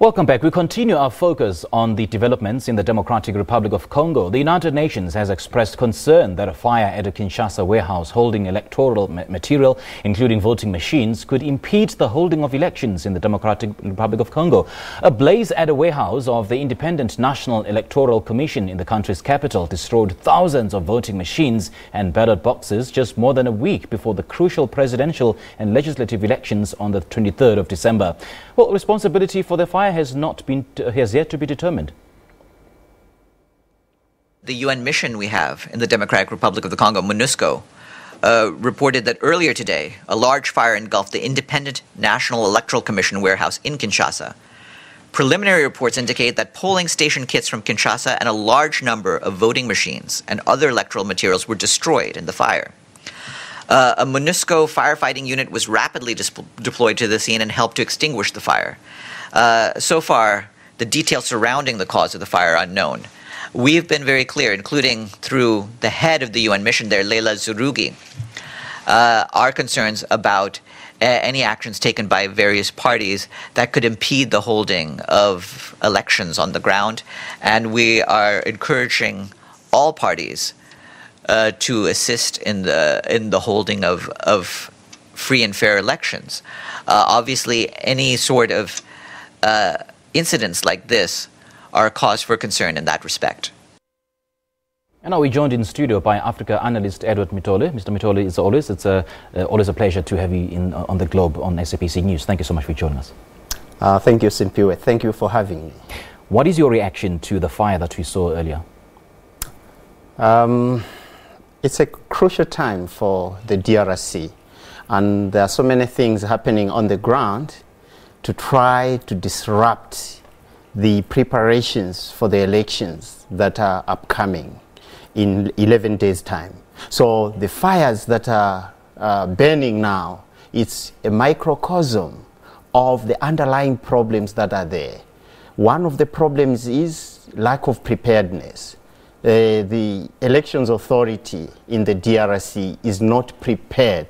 Welcome back. We continue our focus on the developments in the Democratic Republic of Congo. The United Nations has expressed concern that a fire at a Kinshasa warehouse holding electoral material, including voting machines, could impede the holding of elections in the Democratic Republic of Congo. A blaze at a warehouse of the Independent National Electoral Commission in the country's capital destroyed thousands of voting machines and ballot boxes just more than a week before the crucial presidential and legislative elections on the 23rd of December. Well, responsibility for the fire has yet to be determined. The UN mission we have in the Democratic Republic of the Congo, MONUSCO, reported that earlier today, a large fire engulfed the Independent National Electoral Commission warehouse in Kinshasa. Preliminary reports indicate that polling station kits from Kinshasa and a large number of voting machines and other electoral materials were destroyed in the fire. A MONUSCO firefighting unit was rapidly deployed to the scene and helped to extinguish the fire. So far, the details surrounding the cause of the fire are unknown. We've been very clear, including through the head of the UN mission there, Leila Zurugi, our concerns about any actions taken by various parties that could impede the holding of elections on the ground. And we are encouraging all parties to assist in the holding of free and fair elections. Obviously, any sort of incidents like this are a cause for concern in that respect. And now we're joined in studio by Africa Analyst Edward Mitole. Mr. Mitole, it's always a pleasure to have you on the Globe on SABC News. Thank you so much for joining us. Thank you, Simpiwe. Thank you for having me. What is your reaction to the fire that we saw earlier? It's a crucial time for the DRC, and there are so many things happening on the ground to try to disrupt the preparations for the elections that are upcoming in 11 days' time. So the fires that are burning now, it's a microcosm of the underlying problems that are there. One of the problems is lack of preparedness. The elections authority in the DRC is not prepared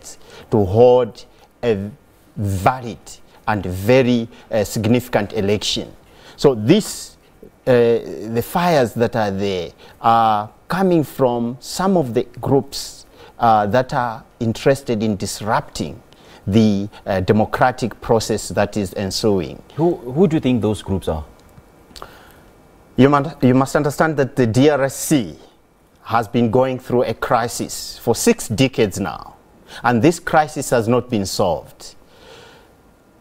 to hold a valid and very significant election. So the fires that are there are coming from some of the groups that are interested in disrupting the democratic process that is ensuing. Who do you think those groups are? You must understand that the DRC has been going through a crisis for 6 decades now, and this crisis has not been solved.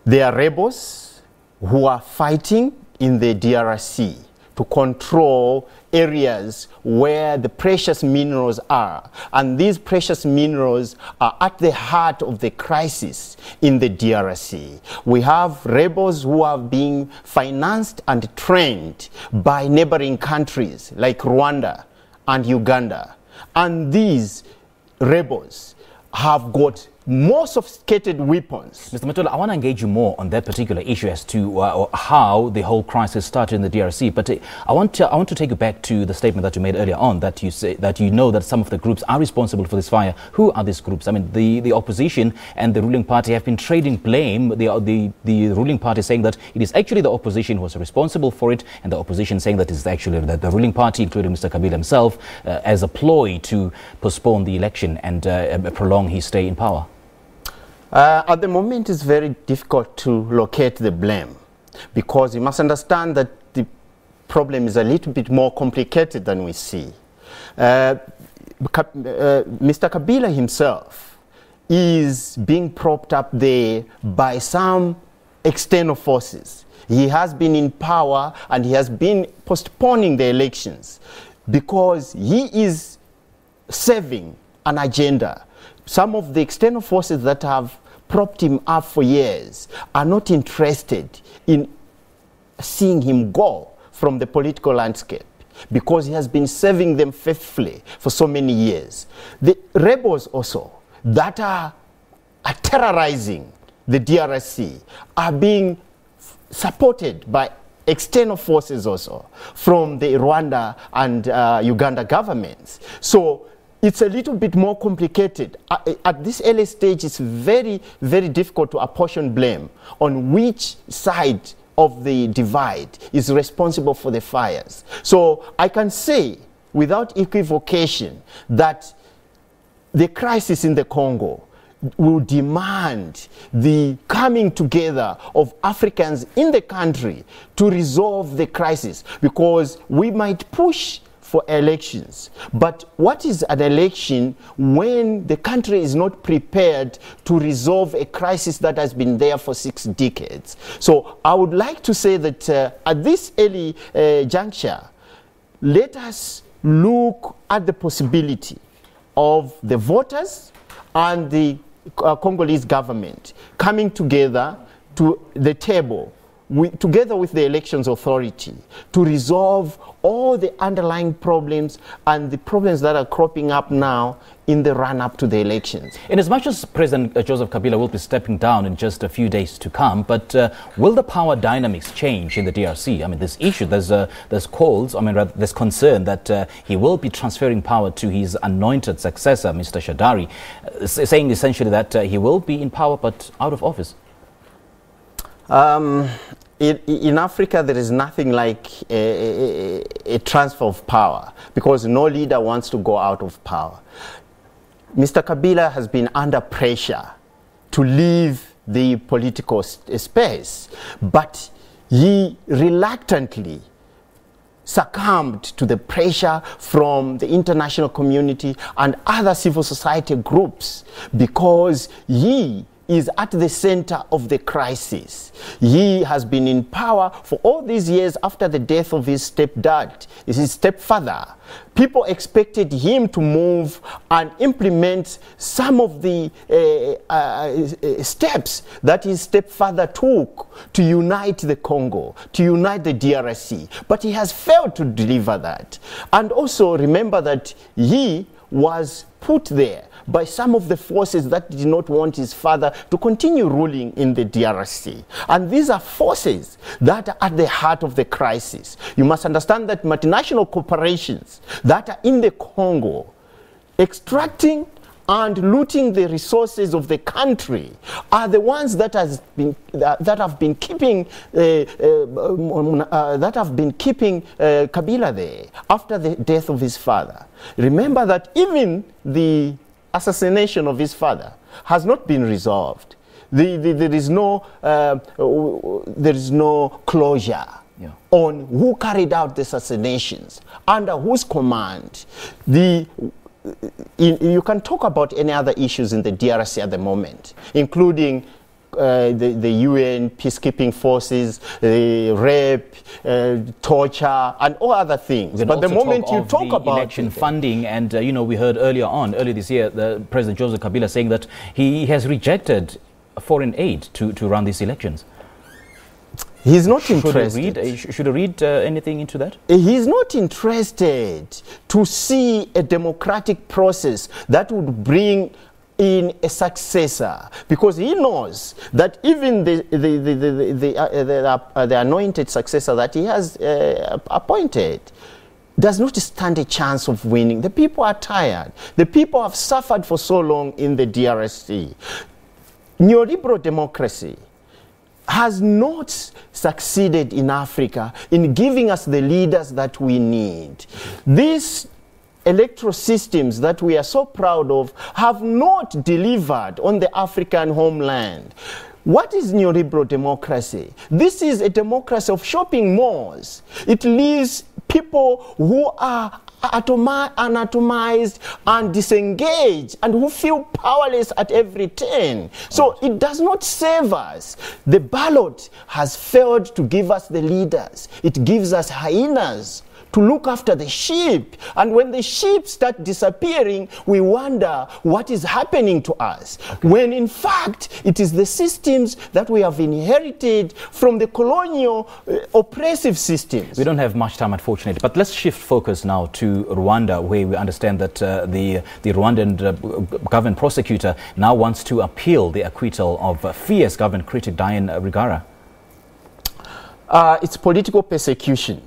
There are rebels who are fighting in the DRC to control areas where the precious minerals are. And these precious minerals are at the heart of the crisis in the DRC. We have rebels who are being financed and trained by neighboring countries like Rwanda and Uganda. And these rebels have got more sophisticated weapons. Mr. Mitole, I want to engage you more on that particular issue as to how the whole crisis started in the DRC. But I want to take you back to the statement that you made earlier on, that you say that you know that some of the groups are responsible for this fire. Who are these groups? I mean, the opposition and the ruling party have been trading blame. The ruling party saying that it is actually the opposition who was responsible for it, and the opposition saying that it's actually the ruling party, including Mr. Kabila himself, as a ploy to postpone the election and prolong his stay in power. At the moment, it's very difficult to locate the blame, because you must understand that the problem is a little bit more complicated than we see. Mr. Kabila himself is being propped up there by some external forces. He has been in power and he has been postponing the elections because he is serving an agenda. Some of the external forces that have propped him up for years are not interested in seeing him go from the political landscape, because he has been serving them faithfully for so many years. The rebels also that are terrorizing the DRC are being supported by external forces also from the Rwanda and Uganda governments. So it's a little bit more complicated. At this early stage, it's very, very difficult to apportion blame on which side of the divide is responsible for the fires. So I can say without equivocation that the crisis in the Congo will demand the coming together of Africans in the country to resolve the crisis, because we might push for elections. But what is an election when the country is not prepared to resolve a crisis that has been there for 6 decades? So I would like to say that at this early juncture, let us look at the possibility of the voters and the Congolese government coming together to the table together with the elections authority to resolve all the underlying problems and the problems that are cropping up now in the run-up to the elections. In as much as President Joseph Kabila will be stepping down in just a few days to come, but will the power dynamics change in the DRC? I mean, this issue, there's calls, I mean, there's concern that he will be transferring power to his anointed successor, Mr. Shadari, saying essentially that he will be in power but out of office. In Africa, there is nothing like a transfer of power, because no leader wants to go out of power. Mr. Kabila has been under pressure to leave the political space, but he reluctantly succumbed to the pressure from the international community and other civil society groups, because he is at the center of the crisis. He has been in power for all these years after the death of his stepdad, his stepfather. People expected him to move and implement some of the steps that his stepfather took to unite the Congo, to unite the DRC. But he has failed to deliver that. And also remember that he was put there by some of the forces that did not want his father to continue ruling in the DRC. And these are forces that are at the heart of the crisis. You must understand that multinational corporations that are in the Congo extracting and looting the resources of the country are the ones that have been keeping Kabila there after the death of his father. Remember that even the assassination of his father has not been resolved. There is no closure on who carried out the assassinations, under whose command. You can talk about any other issues in the DRC at the moment, including the UN peacekeeping forces, rape, torture, and all other things. But the moment you talk about election funding, and we heard earlier this year, the President Joseph Kabila saying that he has rejected foreign aid to run these elections. He's not interested. Should I read anything into that? He's not interested to see a democratic process that would bring in a successor, because he knows that even the anointed successor that he has appointed does not stand a chance of winning. The people are tired. The people have suffered for so long in the DRC. Neoliberal democracy has not succeeded in Africa in giving us the leaders that we need. These electoral systems that we are so proud of have not delivered on the African homeland. What is neoliberal democracy? This is a democracy of shopping malls. It leaves people who are anatomized and disengaged and who feel powerless at every turn. So it does not save us. The ballot has failed to give us the leaders. It gives us hyenas to look after the sheep. And when the sheep start disappearing, we wonder what is happening to us. Okay. When in fact, it is the systems that we have inherited from the colonial oppressive systems. We don't have much time, unfortunately, but let's shift focus now to Rwanda, where we understand that the Rwandan government prosecutor now wants to appeal the acquittal of fierce government critic Diane Rwigara. It's political persecution.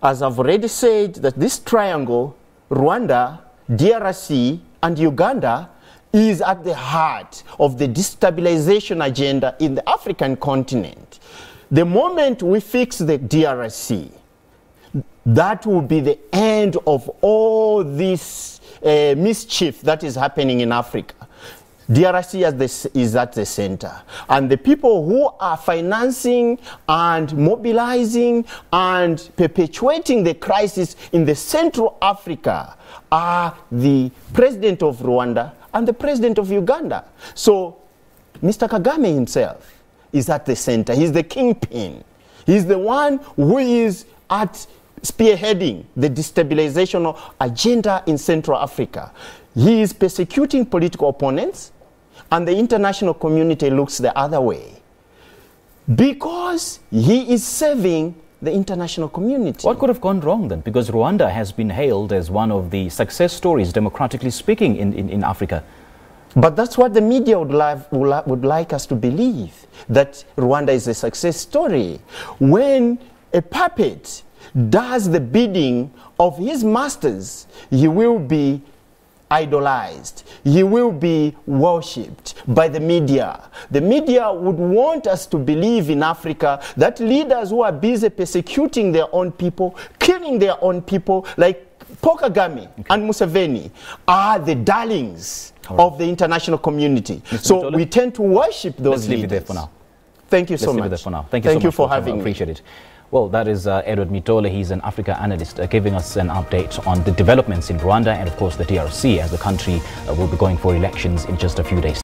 As I've already said, that this triangle, Rwanda, DRC, and Uganda, is at the heart of the destabilization agenda in the African continent. the moment we fix the DRC, that will be the end of all this mischief that is happening in Africa. DRC is at the center. And the people who are financing and mobilizing and perpetuating the crisis in the Central Africa are the president of Rwanda and the president of Uganda. So Mr. Kagame himself is at the center. He's the kingpin. He's the one who is at spearheading the destabilizational agenda in Central Africa. He is persecuting political opponents, and the international community looks the other way because he is serving the international community. What could have gone wrong then? Because Rwanda has been hailed as one of the success stories, democratically speaking, in Africa. But that's what the media would like us to believe, that Rwanda is a success story. When a puppet does the bidding of his masters, he will be idolized. He will be worshipped by the media. The media would want us to believe in Africa that leaders who are busy persecuting their own people, killing their own people, like Paul Kagame and Museveni, are the darlings of the international community. Mr. So Mitole, we tend to worship those Let's leave it there for now. Thank you so much. Leave it there for now. Thank you so much for having me. Appreciate it. Well, that is Edward Mitole. He's an Africa analyst, giving us an update on the developments in Rwanda and, of course, the DRC, as the country will be going for elections in just a few days.